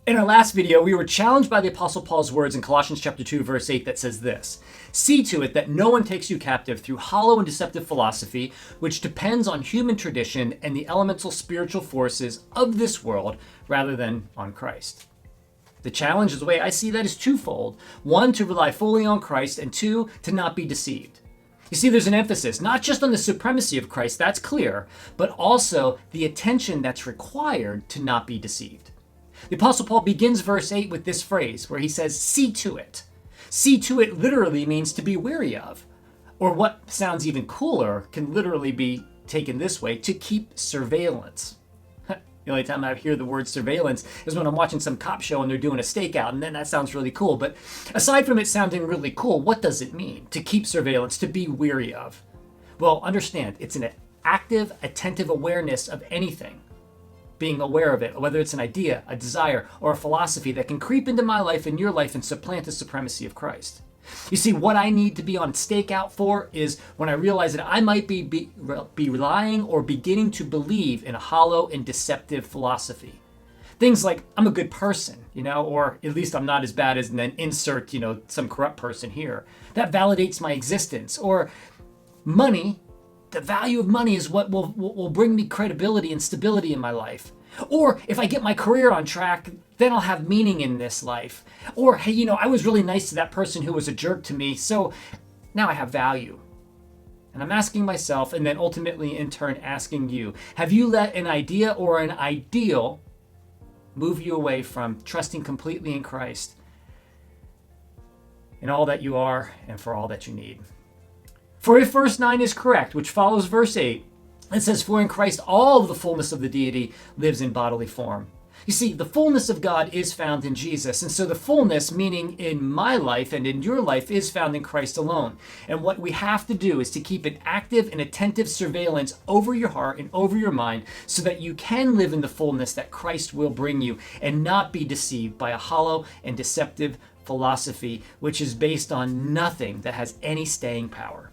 In our last video, we were challenged by the Apostle Paul's words in Colossians chapter 2, verse 8 that says this: "See to it that no one takes you captive through hollow and deceptive philosophy, which depends on human tradition and the elemental spiritual forces of this world rather than on Christ." The challenge, is the way I see that, is twofold. One, to rely fully on Christ, and two, to not be deceived. You see, there's an emphasis not just on the supremacy of Christ, that's clear, but also the attention that's required to not be deceived. The Apostle Paul begins verse 8 with this phrase where he says, "See to it." See to it literally means to be wary of. Or what sounds even cooler can literally be taken this way: to keep surveillance. The only time I hear the word surveillance is when I'm watching some cop show and they're doing a stakeout, and then that sounds really cool. But aside from it sounding really cool, what does it mean to keep surveillance, to be wary of? Well, understand, it's an active, attentive awareness of anything. Being aware of it, whether it's an idea, a desire, or a philosophy that can creep into my life and your life and supplant the supremacy of Christ. You see, what I need to be on stakeout for is when I realize that I might be relying or beginning to believe in a hollow and deceptive philosophy. Things like, I'm a good person, or at least I'm not as bad as, and then insert, some corrupt person here. That validates my existence. Or money, the value of money is what will bring me credibility and stability in my life. Or if I get my career on track, then I'll have meaning in this life. Or, hey, I was really nice to that person who was a jerk to me, so now I have value. And I'm asking myself, and then ultimately in turn asking you, have you let an idea or an ideal move you away from trusting completely in Christ in all that you are and for all that you need? For if verse 9 is correct, which follows verse 8, it says, "For in Christ all of the fullness of the deity lives in bodily form." You see, the fullness of God is found in Jesus. And so the fullness, meaning in my life and in your life, is found in Christ alone. And what we have to do is to keep an active and attentive surveillance over your heart and over your mind so that you can live in the fullness that Christ will bring you and not be deceived by a hollow and deceptive philosophy, which is based on nothing that has any staying power.